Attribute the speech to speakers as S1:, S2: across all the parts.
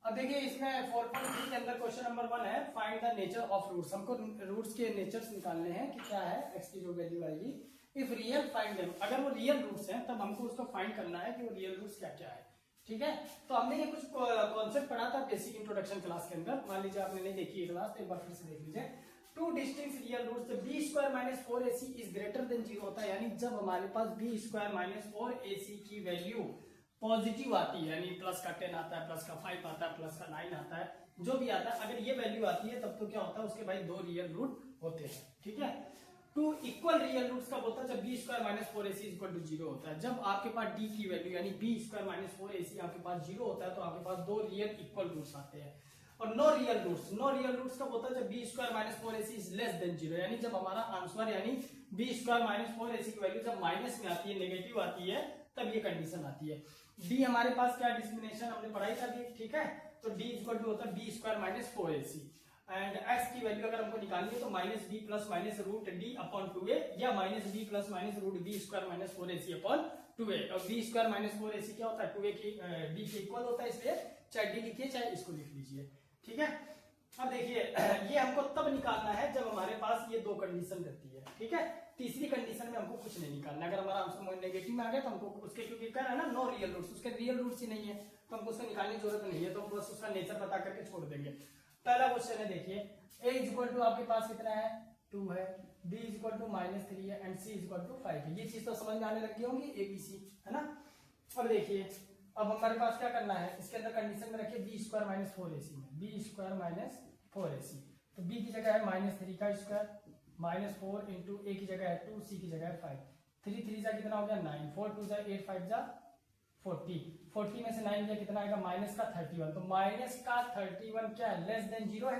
S1: अब देखिए इसमें 4.3 के अंदर क्वेश्चन नंबर 1 है, find the nature of roots. हमको रूट्स के नेचर्स निकालने हैं कि क्या है एक्स की जो वैल्यू आएगी। इफ रियल फाइंड देम, अगर वो रियल रूट्स हैं तब हमको उसको फाइंड करना है कि वो रियल रूट्स क्या क्या है। ठीक है, तो हमने ये कुछ कॉन्सेप्ट पढ़ा था बेसिक इंट्रोडक्शन क्लास के अंदर। मान लीजिए आपने नहीं देखी है क्लास तो एक बार फिर से देख लीजिए। Two distinct real roots, B square minus 4ac is greater than 0 होता है, यानी जब हमारे पास बी स्क्वायर माइनस 4ac की वैल्यू पॉजिटिव आती है, यानी प्लस का 10 आता है, प्लस का 5 आता है, प्लस का 9 आता है, जो भी आता है, अगर ये वैल्यू आती है तब तो क्या होता है उसके भाई दो रियल रूट होते हैं। ठीक है, टू इक्वल रियल रूट्स कब होता है, जब B square minus 4ac equal to 0 होता है। जब आपके पास डी की वैल्यू यानी बी स्क्वायर माइनस 4ac आपके पास 0 होता है तो आपके पास दो रियल इक्वल रूट्स आते हैं। और नो रियल रूट्स कब होता है, जब B square minus 4ac is less than 0, यानी जब हमारा आंसर यानी बी स्क्वायर माइनस 4ac की वैल्यू जब माइनस में आती है, नेगेटिव आती है, तब ये कंडीशन आती है। डी हमारे पास क्या डिस्क्रिमिनेशन हमने पढ़ाई था, ठीक है, तो डी इक्वल टू होता है B square minus 4ac and X की वैल्यू अगर हमको निकालनी है तो minus B plus minus root D upon 2a या minus B plus minus root B square minus 4ac upon 2a। और बी स्क्वायर माइनस 4ac क्या होता है, 2a की डी के इक्वल होता है, इसलिए चाहे डी लिखिए चाहे इसको लिख लीजिए। ठीक है, अब देखिए ये हमको तब निकालना है जब हमारे पास ये दो कंडीशन रहती है। ठीक है, तीसरी कंडीशन में हमको कुछ नहीं निकालना। अगर हमारा आंसर नेगेटिव में आ गया तो हमको उसके, क्योंकि क्या है ना नो रियल रूट्स, उसके रियल रूट्स ही नहीं है तो हमको उसको निकालने की जरूरत नहीं है, तो हम बस उसका नेचर बता करके छोड़ देंगे। पहला क्वेश्चन है, देखिए a इज इक्वल टू आपके पास कितना है 2 है, b इज इक्वल टू -3 है and c is equal to 5 है। ये चीज तो समझ में आने लगी होंगी abc, है ना। अब देखिए अब हमारे पास क्या करना है, इसके अंदर कंडीशन में रखिए बी स्क्वायर माइनस 4ac में, बी स्क्वायर माइनस 4ac, तो b की जगह है -3 का स्क्वायर माइनस 4 इंटू a की जगह है 2, c की जगह है 5, 3 3 जा कितना हो गया 9, 4 2 जा 8, 5 जा 40, 40 में से 9 गया कितना आएगा माइनस का 31, तो माइनस का 31 क्या है, लेस देन 0 है,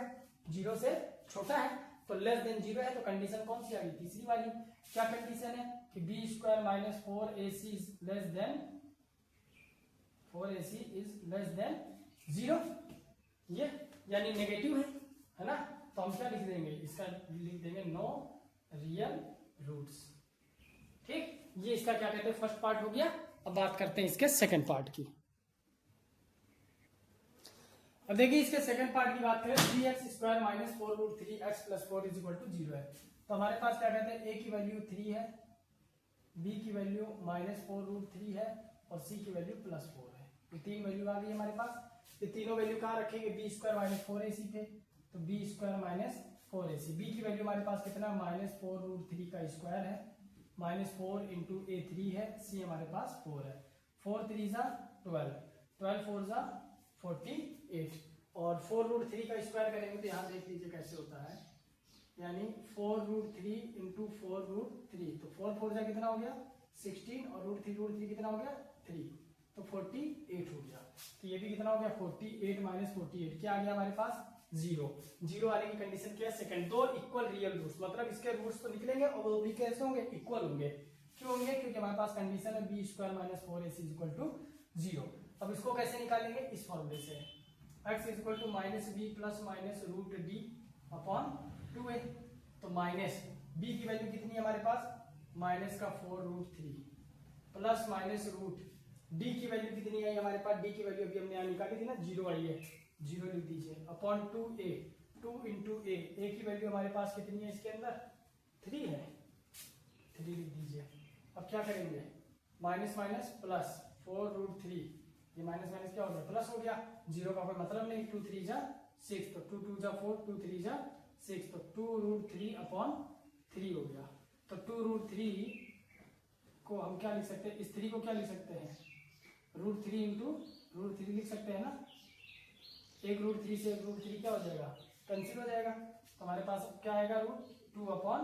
S1: 0 से छोटा है, तो लेस देन 0 है, तो कंडीशन कौन सी आ गई, तीसरी वाली। क्या कंडीशन है कि B square minus 4ac is less than 4ac is less than 0, ये यानी नेगेटिव है ना। तो हम क्या लिख देंगे, इसका लिख देंगे नो रियल रूट्स। ठीक, ये इसका क्या कहते हैं फर्स्ट पार्ट हो गया। अब बात करते हैं इसके सेकंड पार्ट की। अब देखिए इसके सेकंड पार्ट की बात करें, 3x square minus 4 root 3x plus 4 is equal to 0 है। तो हमारे पास क्या कहते हैं, a की वैल्यू 3 है, b की वैल्यू -4 रूट 3 है और c की वैल्यू +4 है। तो तीन वैल्यू आ गई हमारे पास। ये तीनों वैल्यू कहाँ रखेंगे, बी स्क्वायर माइनस 4ac पे, तो B square minus 4ac। B की वैल्यू हमारे पास कितना -4 रूट 3 का स्क्वायर है, -4 इंटू a 3 है, c हमारे पास 4 है, 4 3 जा 12, 12 4 जा 48 और 4 रूट 3 का स्क्वायर करेंगे तो यहाँ देख लीजिए कैसे होता है, यानी 4 रूट 3 इंटू 4 रूट 3, तो 4 4 जा कितना हो गया 16 और रूट 3 कितना हो गया 3, तो 48 हो गया। तो ये भी कितना हो गया 48 माइनस 48 क्या आ गया हमारे पास 0। 0 आने की कंडीशन क्या है, सेकंड। दो इक्वल रियल रूट्स, मतलब इसके रूट्स तो निकलेंगे और वो भी कैसे होंगे, इक्वल होंगे। क्यों होंगे, क्योंकि हमारे पास कंडीशन है B square minus 4ac is equal to 0। अब इसको कैसे निकालेंगे, इस फॉर्मूले से, x is equal to -b plus minus root D upon 2a। तो माइनस b की वैल्यू कितनी है हमारे पास, माइनस का 4 root 3 plus minus root D की वैल्यू कितनी है हमारे पास, डी की वैल्यू अभी हमने यहाँ निकाली थी ना 0 आई है, 0 लिख दीजिए अपॉन 2a, 2 इंटू a की वैल्यू हमारे पास कितनी है इसके अंदर 3 है, 3 लिख दीजिए। अब क्या करेंगे, माइनस माइनस प्लस 4 रूट 3, ये माइनस माइनस क्या हो गया प्लस हो गया, 0 का कोई मतलब नहीं, 2 3 जा 6, तो 2 2 जा 4, 2 3 जा 6, तो 2 रूट 3 अपॉन 3 हो गया। तो 2 रूट 3 को हम क्या लिख सकते हैं, इस 3 को क्या लिख सकते हैं, रूट 3 इंटू रूट 3 लिख सकते हैं ना। एक रूट 3 से एक रूट 3 क्या हो जाएगा, कैंसिल हो जाएगा, तो हमारे पास क्या आएगा रूट 2 अपॉन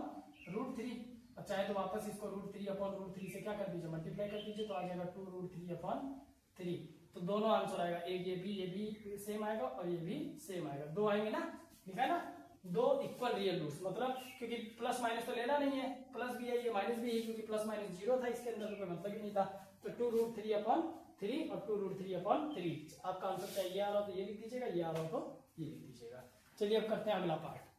S1: रूट 3, और चाहे तो वापस इसको रूट 3 अपॉन रूट 3 से क्या कर दीजिए, मल्टीप्लाई कर दीजिए, तो आ जाएगा 2 रूट 3 अपॉन 3। तो दोनों आंसर आएगा, एक ये भी सेम आएगा और ये भी सेम आएगा, दो आएंगे ना, लिखा है ना, दो इक्वल रियल रूट्स। मतलब क्योंकि प्लस माइनस तो लेना नहीं है, प्लस भी है ये माइनस भी है, क्योंकि प्लस माइनस 0 था इसके अंदर, तो कोई मतलब ही नहीं था। तो 2 रूट 3 अपॉन 3 और 2 रूट 3 अपॉन 3, आपका आंसर चाहिए आ रहा हो तो ये लिख दीजिएगा, ये आ रहा हो तो ये लिख दीजिएगा। चलिए अब करते हैं अगला पार्ट।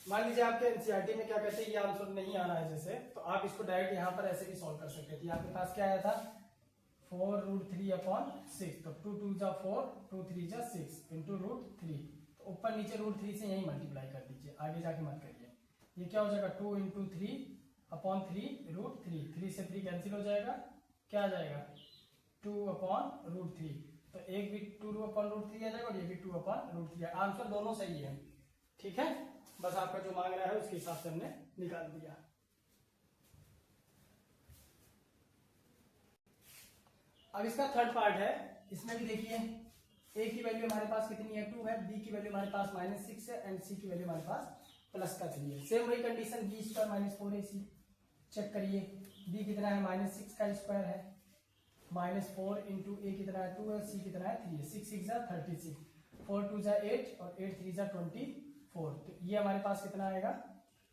S1: मान लीजिए आपके एनसीईआरटी में क्या कहते हैं, ये आंसर नहीं आ रहा है जैसे, तो आप इसको डायरेक्ट यहाँ पर ऐसे भी सॉल्व कर सकते थे। आपके पास क्या आया था 4 रूट √3/6, तो 2 2 जा 4, 2 3 जा 6 इंटू √3। तो ऊपर नीचे √3 से यही मल्टीप्लाई कर दीजिए, आगे जाके मत करिए। ये क्या हो जाएगा 2 इंटू 3/3 √3, 3 से 3 कैंसिल हो जाएगा, क्या आ जाएगा 2/√3। तो एक भी 2/√3 आ जाएगा और ये भी 2/√3। आंसर दोनों सही है, ठीक है। बस आपका जो मांग रहा है उसके हिसाब से हमने निकाल दिया। अब इसका थर्ड पार्ट है, इसमें भी देखिए ए की वैल्यू हमारे पास कितनी है 2 है, बी की वैल्यू हमारे पास -6 है एंड सी की वैल्यू हमारे पास +3 है। सेम वही कंडीशन b² -4ac चेक करिए। b कितना है -6 का स्क्वायर है, -4 इंटू ए कितना है 2 है, सी कितना है 3 है। 6 6 जा 36, 4 2 जा 8 और 8 3 जा 24। तो ये हमारे पास कितना आएगा,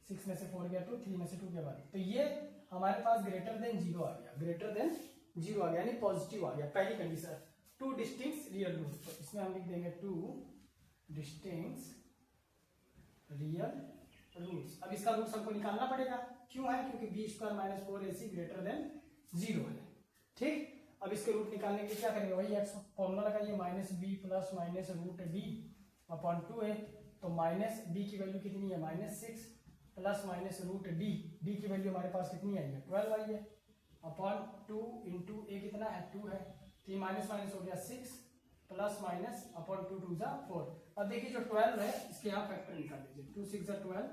S1: 6 में से 4 गया 2, 3 में से 2 गया 1। तो ये हमारे पास ग्रेटर देन 0 आ गया, ग्रेटर देन 0 आ गया यानी पॉजिटिव आ गया। पहली कंडीशन 2 डिस्टिंक्ट रियल रूट्स, तो इसमें हम लिख देंगे 2 डिस्टिंक्ट रियल रूट्स। अब इसका रूट्स हमको निकालना पड़ेगा, क्यों है, क्योंकि b² -4ac ग्रेटर देन 0 है, ठीक। अब इसके रूट निकालने के लिए क्या करेंगे, वही एक्स फॉर्मूला लगाइए, -b प्लस -√d/2 है। तो माइनस बी की वैल्यू कितनी है -6 प्लस -√d, डी की वैल्यू हमारे पास कितनी आई है 12 आई है, अपॉन 2 इंटू ए कितना है 2 है, तो ये माइनस माइनस हो गया 6 प्लस माइनस अपॉन 2 2 जा 4। अब देखिए जो 12 है इसके यहाँ फैक्टर निकाल लीजिए, 2 6 जा 12,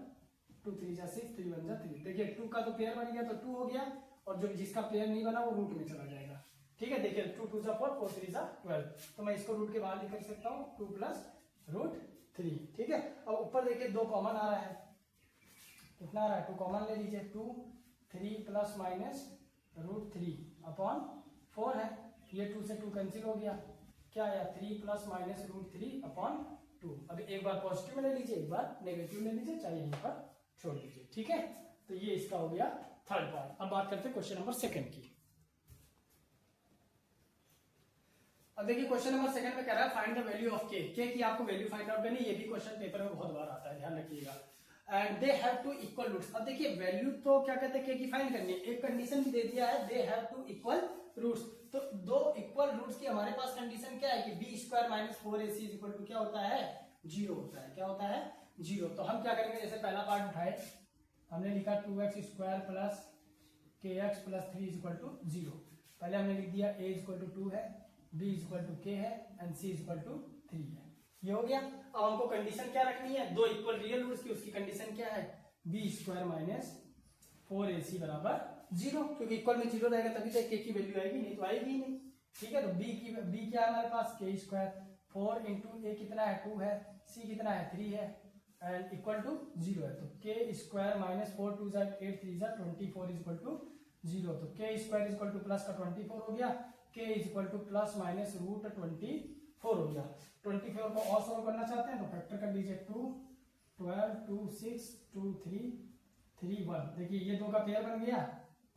S1: 2 3 जा 6, 3 1 जा 3। देखिए 2 का तो पेयर बन गया तो 2 हो गया, और जो जिसका पेयर नहीं बना वो रूट में चला जाएगा, ठीक है। देखिए 2 2 जा 4, 4 3 जा 12, तो मैं इसको रूट के बाहर लिख सकता हूँ 2 प्लस √3, ठीक है। अब ऊपर देखिए 2 कॉमन आ रहा है, कितना आ रहा है 2 कॉमन ले लीजिए, 2 3 प्लस माइनस √3 अपॉन 4 है, ये 2 से 2 कैंसिल हो गया, क्या आया 3 प्लस माइनस √3 अपॉन 2। अब एक बार पॉजिटिव में ले लीजिए, एक बार नेगेटिव ले लीजिए, चाहे यहीं पर छोड़ दीजिए, ठीक है। तो ये इसका हो गया थर्ड पार्ट। अब बात करते हैं क्वेश्चन नंबर 2 की। अब देखिए क्वेश्चन नंबर 2 में कह रहा है फाइंड द वैल्यू ऑफ के की आपको वैल्यू फाइंड आउट करनी। ये भी क्वेश्चन पेपर में बहुत बार आता है, ध्यान रखिएगा। And they have two equal roots. अब देखिए वैल्यू तो क्या कहते हैं के की फाइंड करनी है, एक कंडीशन भी दे दिया है they have two equal roots. तो दो इक्वल रूट्स की हमारे पास कंडीशन क्या है कि b² -4ac इक्वल टू क्या होता है 0 होता है, क्या होता है 0। तो हम क्या करेंगे, जैसे पहला पार्ट उठाए, हमने लिखा 2x² plus kx plus 3 equal to 0। पहले हमने लिख दिया a इक्वल टू 2 है, b इक्वल टू k है एंड c इक्वल टू 3 है, ये हो गया। अब हमको कंडीशन क्या रखनी है, दो इक्वल रियल रूट्स की, उसकी कंडीशन क्या है b² -4ac बराबर 0, क्योंकि इक्वल में 0 रहेगा तभी तो k की वैल्यू आएगी, नहीं तो आएगी ही नहीं, ठीक है। तो b क्या है हमारे पास k², 4 इंटू a कितना है 2 है, c कितना है 3 है एंड इक्वल टू 0 है। तो k² -4 2 जा 8 3 जा 24 इक्वल टू 0। तो k² इक्वल टू प्लस का 24 हो गया, k equal two plus minus √24 हो गया। 24 को और सॉल्व करना चाहते हैं तो फैक्टर कर लीजिए, 2 12 2 6 2 3 3 1। देखिए ये दो का पेयर बन गया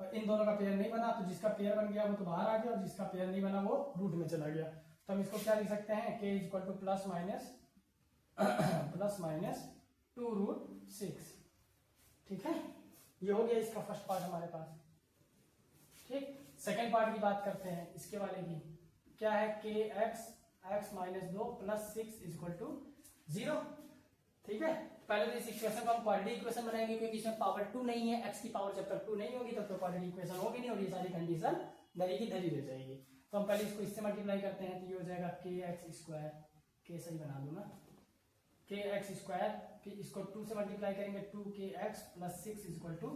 S1: और इन दोनों का पेयर नहीं बना, तो जिसका पेयर बन गया वो तो बाहर आ गया और जिसका पेयर नहीं बना वो रूट में चला गया। तो हम इसको क्या लिख सकते हैं, k equal two plus minus 2√6, ठीक है। ये हो गया इसका फर्स्ट पार्ट हमारे पास, ठीक। सेकेंड पार्ट की बात करते हैं, इसके वाले की क्या है, x -2 प्लस 6 इक्वल टू 0, ठीक है। पहले तो इस इक्वेशन को हम क्वाड्रेटिक इक्वेशन बनाएंगे, क्योंकि इसमें पावर 2 नहीं है, x की पावर जब तक 2 नहीं होगी तब तो क्वाड्रेटिक इक्वेशन होगी नहीं और ये सारी कंडीशन धरी की धरी रह जाएगी। तो हम पहले इसको इससे मल्टीप्लाई करते हैं, तो ये हो जाएगा kx², k सही बना दूं ना, kx², फिर इसको 2 से मल्टीप्लाई करेंगे 2kx plus 6 equal to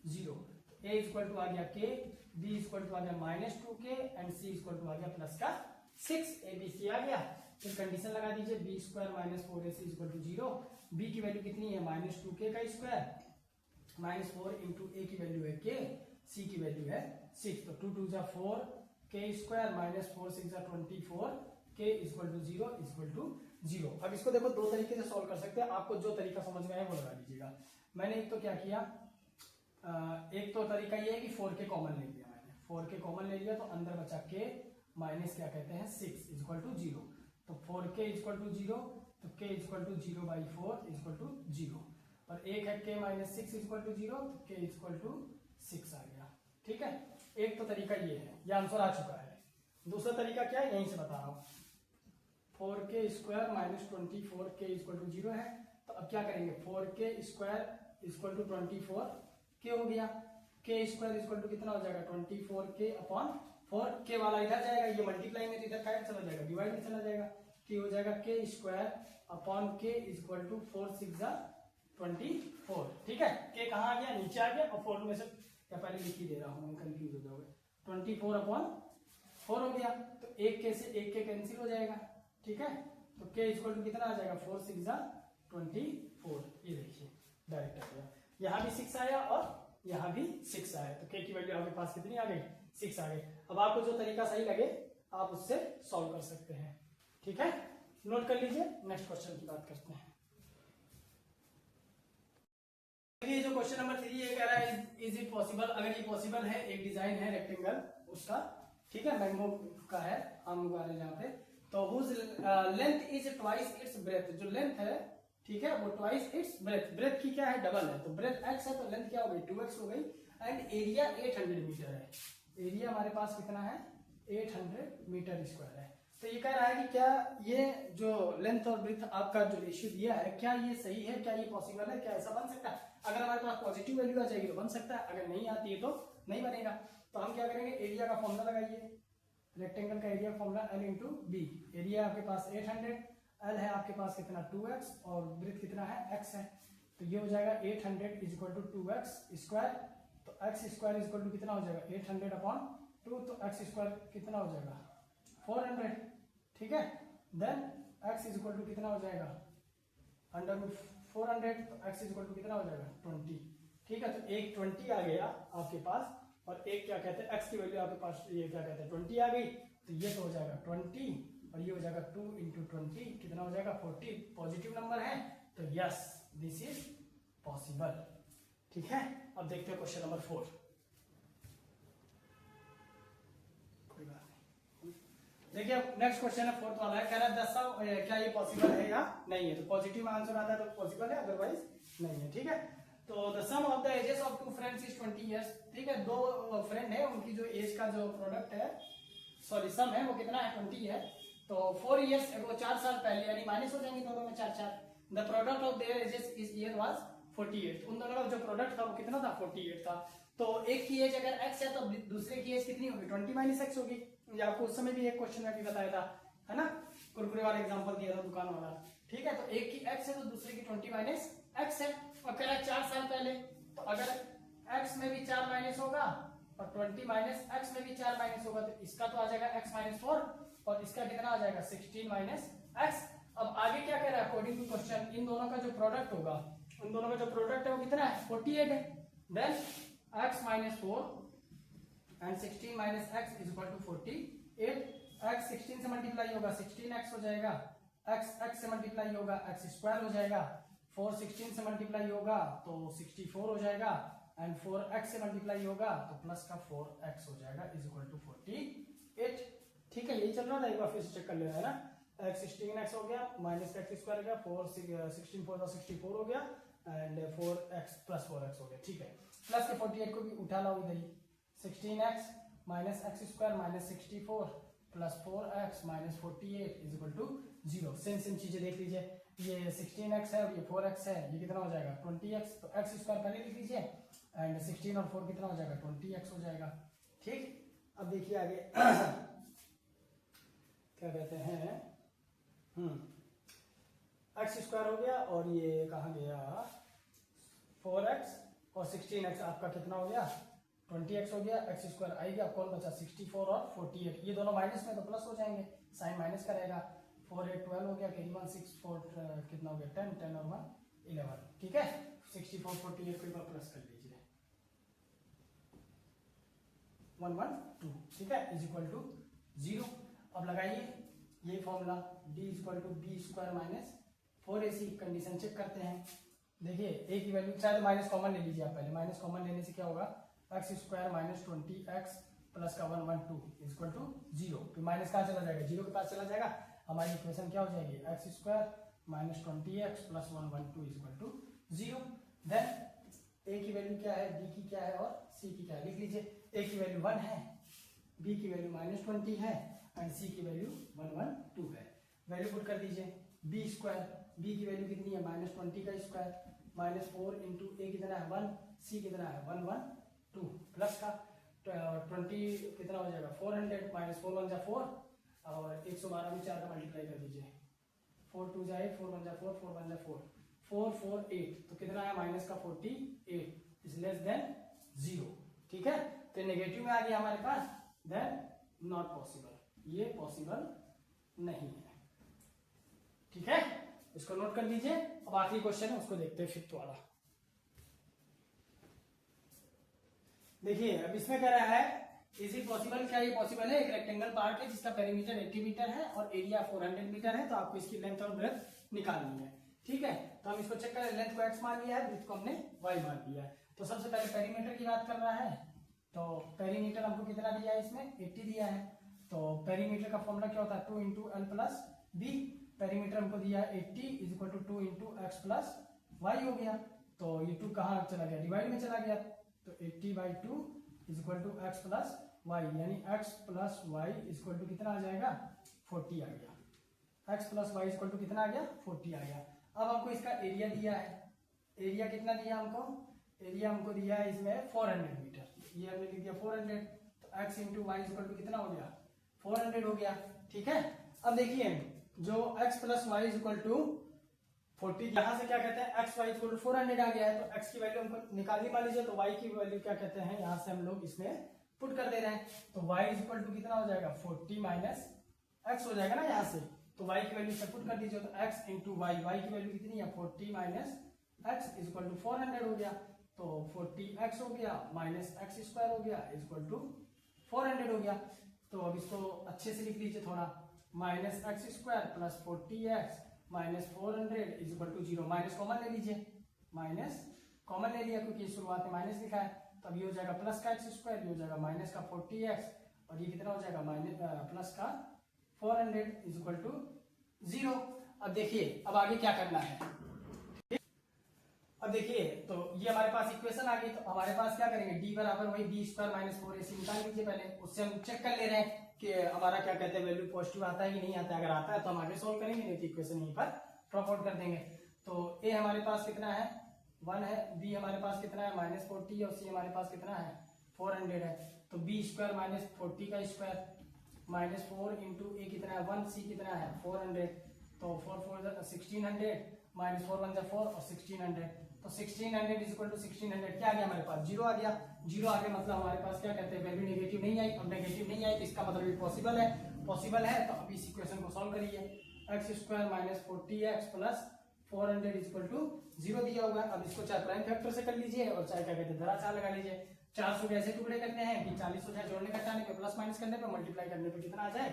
S1: 0। a equal to आ गया k, b इक्वल टू आ गया -2k and c equal to आ गया प्लस का 6, abc आ गया। फिर कंडीशन लगा दीजिए b² -4ac equal to 0। b की वैल्यू कितनी है -2k का स्क्वायर, -4 इंटू a की वैल्यू है k, c की वैल्यू है 6। तो 2 2 जा 4, k² -4 6 जा 24, k equal to 0 equal to 0। अब इसको देखो दो तरीके से सॉल्व कर सकते हैं, आपको जो तरीका समझ में आए वो लगा दीजिएगा। मैंने एक तो क्या किया, एक तो तरीका ये है कि 4k कॉमन ले लिया, मैंने 4k कॉमन ले लिया तो अंदर बचा k माइनस क्या कहते हैं 6 इक्वल टू 0। तो 4k इक्वल टू 0, तो k equal to 0/4 equal to 0, और एक है k -6 इक्वल टू 0, तो k इक्वल टू 6 आ गया, ठीक है। एक तो तरीका ये है, ये आंसर आ चुका है। दूसरा तरीका क्या है, यहीं से बता रहा हूँ। 4k square minus 24k equal to 0 है, तो अब क्या करेंगे, 4k square equal to 24k हो गया, k स्क्वायर इक्वल टू कितना हो जाएगा 24k अपॉन 4k वाला इधर जाएगा, ये मल्टीप्लाई में इधर का चला जाएगा, डिवाइड में चला जाएगा, कि हो जाएगा k square upon k equal to 4 6 24। ठीक है, k कहाँ आ गया, नीचे आ गया, और 4 में से या पहले लिख ही दे रहा हूँ, कंफ्यूज हो जाओगे, 24 अपॉन 4 हो गया, तो एक k से एक k कैंसिल हो जाएगा। ठीक है, तो k इक्वल टू कितना आ जाएगा 4 6 24, ये देखिए डायरेक्ट आ गया, यहाँ भी 6 आया और यहाँ भी 6 आया, तो k की वैल्यू आपके पास कितनी आ गई, 6 आ गई। अब आपको जो तरीका सही लगे आप उससे सॉल्व कर सकते हैं। ठीक है, नोट कर लीजिए, नेक्स्ट क्वेश्चन की बात करते हैं। ये जो क्वेश्चन नंबर 3 ये कह रहा है इज इट पॉसिबल, अगर ये पॉसिबल है, एक डिजाइन है रेक्टेंगल उसका, ठीक है, मैंगो का है, आम उगा रहे जहाँ पे, तो whose length is twice its breadth, जो लेंथ है, ठीक है, वो ट्वाइस इट्स ब्रेथ, ब्रेथ की क्या है डबल है, तो ब्रेथ x है तो लेंथ क्या हो गई 2x हो गई, एंड एरिया 800 मीटर है, एरिया हमारे पास कितना है 800 मीटर स्क्वायर है। तो ये कह रहा है कि क्या ये जो लेंथ और ब्रेथ आपका जो रेशियो दिया है, क्या ये सही है, क्या ये पॉसिबल है, क्या ऐसा बन सकता है, अगर हमारे पास पॉजिटिव वैल्यू आ जाएगी तो बन सकता है, अगर नहीं आती है तो नहीं बनेगा। तो हम क्या करेंगे, एरिया का फॉर्मूला लगाइए, रेक्टेंगल का area formula L into B, area आपके पास 800, L है आपके पास कितना 2x और ब्रेथ कितना है x है, तो ये हो जाएगा 800 is equal to 2x square, तो x square is equal to कितना हो जाएगा 800 अपॉन 2, तो x स्क्वायर कितना हो जाएगा 400। ठीक है, then x is equal to कितना हो जाएगा अंडर रूट 400, तो x इज इक्वल टू कितना हो जाएगा 20। ठीक है, तो एक 20 आ गया आपके पास, और एक क्या कहते हैं x की वैल्यू आपके पास ये क्या कहते हैं 20 आ गई, तो ये तो हो जाएगा 20 और ये हो जाएगा 2 इंटू 20 कितना हो जाएगा 40, पॉजिटिव नंबर है, तो यस दिस इज पॉसिबल। ठीक है, अब देखते हैं क्वेश्चन नंबर 4। कोई बात नहीं, देखिए नेक्स्ट क्वेश्चन है 4th वाला है, कह रहा है दर्शाओ क्या ये पॉसिबल है या नहीं है, तो पॉजिटिव आंसर आता है तो पॉसिबल है, अदरवाइज नहीं है। ठीक है, तो the sum of the ages of two friends is 20 years. ठीक है, दो फ्रेंड है, उनकी जो एज का जो प्रोडक्ट है, सॉरी सम है, वो कितना है 20 है, तो 4 इयर्स वो 4 साल पहले, यानी माइनस हो जाएंगे दोनों में 4 4, the product of their edges is year was 48, उन दोनों का जो प्रोडक्ट था वो कितना था 48 था, तो एक की एज अगर x है तो दूसरे की एज कितनी होगी 20 माइनस x होगी, ये आपको उस समय भी एक क्वेश्चन में भी बताया था, है ना, कुरकुरे वाला एग्जांपल दिया था दुकान वाला। ठीक है, तो एक की x है तो दूसरे की 20 माइनस x है, और कह रहा है 4 साल पहले, तो अगर x में भी 4 माइनस होगा और 20 माइनस x में भी 4 माइनस होगा, तो इसका तो आ जाएगा x माइनस 4 और इसका कितना आ जाएगा 16 माइनस x। अब आगे क्या कह रहा है, अकॉर्डिंग टू क्वेश्चन इन दोनों का जो प्रोडक्ट होगा, उन दोनों का जो प्रोडक्ट है वो कितना है 48 है, then x minus 4 and 16 minus x is equal to 48, x 16 से मल्टीप्लाई होगा 16x हो जाएगा, x से मल्टीप्लाई होगा x स्क्वायर हो जाएगा, 4 16 से मल्टीप्लाई होगा तो 64 हो जाएगा, एंड 4x से मल्टीप्लाई होगा तो प्लस का 4x हो जाएगा इज इक्वल टू 48। ठीक है, यही चल रहा था, एक बार फिर से चेक कर लेना है ना, x 16x हो गया माइनस x स्क्वायर हो गया, 4 16 4 64 हो गया, एंड 4x प्लस 4x हो गया। ठीक है, प्लस के 48 को भी उठा लाओ इधर ही, 16x minus x square minus 64 plus 4x minus 48 is equal to 0। Same same चीजें देख लीजिए, ये 16x है और ये 4x है, ये कितना हो जाएगा 20x, तो x स्क्वायर पहले लिख लीजिए, एंड 16 और 4 कितना हो जाएगा 20x हो जाएगा। ठीक, अब देखिए आगे क्या कहते हैं, x स्क्वायर हो गया और ये कहाँ गया 4x और 16x आपका कितना हो गया 20x हो गया, x स्क्वायर आई गया, कौन बचा 64 और 48, ये दोनों माइनस में तो प्लस हो जाएंगे, साइन माइनस का रहेगा, 4 8 12 हो गया, कैरी 1 6 4 कितना हो गया 10 10 और 1 11। ठीक है, 64 48 को एक बार प्लस कर लीजिए 1 1 2। ठीक है, इज इक्वल टू 0। अब लगाइए ये formula d is equal to B square minus 4ac, condition check करते हैं। देखिए a की वैल्यू चाहे तो माइनस कॉमन ले लीजिए आप, पहले माइनस कॉमन लेने से क्या होगा x square minus 20x plus का 1 1 2 इज इक्वल टू 0, फिर माइनस कहाँ चला जाएगा 0 के पास चला जाएगा, हमारी इक्वेशन क्या हो जाएगी x square minus 20x plus 1 1 2 is equal to 0। Then a की वैल्यू क्या है, b की क्या है और c की क्या है, लिख लीजिए। a की वैल्यू 1 है, b की वैल्यू माइनस 20 है एंड सी की वैल्यू 112 है। वैल्यू पुट कर दीजिए। बी स्क्वायर, बी की वैल्यू कितनी है -20 का स्क्वायर, -4 इंटू ए कितना है 1, सी कितना है 112 प्लस का 20 कितना हो जाएगा 400 -4 1 जा 4 और 112 में 4 का मल्टीप्लाई कर दीजिए। 4 2 जाए 4 1 जा 4 4 1 जा 4 4 4 8 तो कितना है माइनस का 48 इज लेस देन 0। ठीक है, तो नेगेटिव में आ गया हमारे पास, देन नॉट पॉसिबल, ये पॉसिबल नहीं है। ठीक है, इसको नोट कर लीजिए। अब आखिरी क्वेश्चन है उसको देखते हैं फिफ्थ वाला। देखिए अब इसमें कह रहा है इज इट पॉसिबल, क्या ये पॉसिबल है? एक रेक्टेंगल पार्ट है जिसका पेरीमीटर 80 मीटर है और एरिया 400 मीटर है, तो आपको इसकी लेंथ और ब्रेड्थ निकालनी है। ठीक है, तो हम इसको चेक करें। लेंथ को x मान लिया है, ब्रेड्थ को हमने y मान लिया है। तो सबसे पहले पेरीमीटर की बात कर रहा है, तो पेरीमीटर हमको कितना दिया है, इसमें 80 दिया है। तो पेरीमीटर का फॉर्मूला क्या होता है 2 into L plus B. Perimeter हमको दिया है 80 is equal to 2 into X plus Y हो गया। तो ये 2 कहाँ चला गया, डिवाइड में चला गया। तो 80/2 is equal to X plus Y, यानी x plus Y is equal to कितना आ जाएगा 40 आ गया। x plus Y is equal to कितना आ गया 40 आ गया। अब हमको इसका एरिया दिया है, एरिया कितना दिया हमको, एरिया हमको दिया है इसमें 400 मीटर, ये हमने लिख दिया 400। तो x into Y is equal to कितना हो गया 400 हो गया। ठीक है, अब देखिए जो x plus Y is equal to 40, यहां से क्या कहते हैं x y इक्वल टू 400 आ गया है। तो x की वैल्यू हमको निकालनी, मान लीजिए, तो y की वैल्यू क्या कहते हैं, यहां से हम लोग इसमें पुट कर दे रहे हैं। तो y इज इक्वल टू कितना हो जाएगा 40 माइनस x हो जाएगा ना यहाँ से। तो y की वैल्यू से पुट कर दीजिए। तो x इंटू वाई, वाई की वैल्यू कितनी है 40 minus x is equal to 400 हो गया। तो 40x हो गया माइनस x स्क्वायर हो गया इज इक्वल टू 400 हो गया। तो अब इसको अच्छे से लिख लीजिए थोड़ा, minus X square plus 40x minus 400 is equal to 0। Minus common ले लीजिए, माइनस कॉमन ले लिया क्योंकि शुरुआत में माइनस लिखा है। तब ये हो जाएगा प्लस का एक्स स्क्वायर, ये हो जाएगा माइनस का 40x और ये कितना हो जाएगा माइनस प्लस का 400 इज इक्वल टू 0। अब देखिए अब आगे क्या करना है। अब देखिए तो ये हमारे पास इक्वेशन आ गई। तो हमारे पास क्या करेंगे, डी बराबर वही बी स्क्वायर माइनस 4ac निकाल लीजिए पहले। उससे हम चेक कर ले रहे हैं कि हमारा क्या कहते हैं वैल्यू पॉजिटिव आता है कि नहीं आता है। अगर आता है तो हम आगे सोल्व करेंगे, नहीं तो इक्वेशन यहीं पर ड्रॉप आउट कर देंगे। तो ए हमारे पास कितना है 1 है, बी हमारे पास कितना है -40 और सी हमारे पास कितना है 400 है। तो बी स्क्वायर माइनस 40 का स्क्वायर माइनस 4 इंटू ए कितना है 1, सी कितना है 400। तो 4 4 1600 माइनस 4 1 4 और 1600। तो 1600 इज इक्वल टू 1600 क्या आ गया हमारे पास 0 आ गया। 0 आ गया मतलब हमारे पास क्या कहते हैं वैल्यू नेगेटिव नहीं आई। अब नेगेटिव नहीं आई तो इसका मतलब ये पॉसिबल है, पॉसिबल है। तो अब इस इक्वेशन को सॉल्व करिए। X square minus 40x plus 400 is equal to 0 दिया होगा। अब इसको चाहे प्राइम फैक्टर से कर लीजिए और चाहे क्या कहते हैं जरा चार लगा लीजिए। 400 के ऐसे टुकड़े करने हैं कि 40 हो जाए, जोड़ने घटाने पे प्लस माइनस करने पे मल्टीप्लाई करने पे कितना आ जाए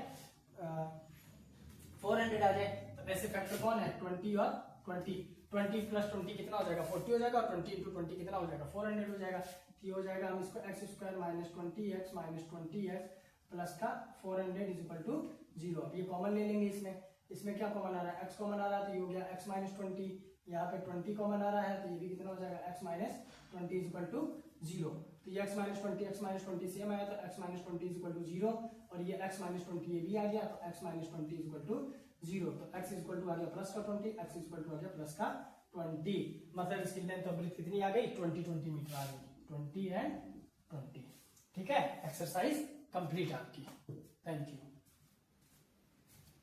S1: 400 आ जाए। तो ऐसे फैक्टर कौन है 20 और 20। 20 प्लस 20 कितना हो जाएगा 40 हो जाएगा और 20 इंटू 20 कितना हो जाएगा 400 हो जाएगा। ये हो जाएगा हम इसको x square minus 20x minus 20x plus का 400 इज इक्वल टू 0। अब ये कॉमन ले लेंगे इसमें, इसमें क्या कॉमन आ रहा है x कॉमन आ रहा है तो ये हो गया x माइनस 20। यहाँ पे 20 कॉमन आ रहा है तो ये भी कितना हो जाएगा x minus 20 is equal to 0। तो ये x माइनस 20 सेम आया तो x minus 20 is equal to 0 और ये x माइनस 20 ये भी आ गया तो x minus 20 is equal to 0। तो x इज इक्वल टू आ गया प्लस का 20, x इज इक्वल टू आ गया प्लस का 20। मतलब इसकी लेंथ ऑफ ब्रेथ कितनी आ गई 20 मीटर आ गई, 20 एंड 20। ठीक है, एक्सरसाइज कंप्लीट आपकी। Thank you.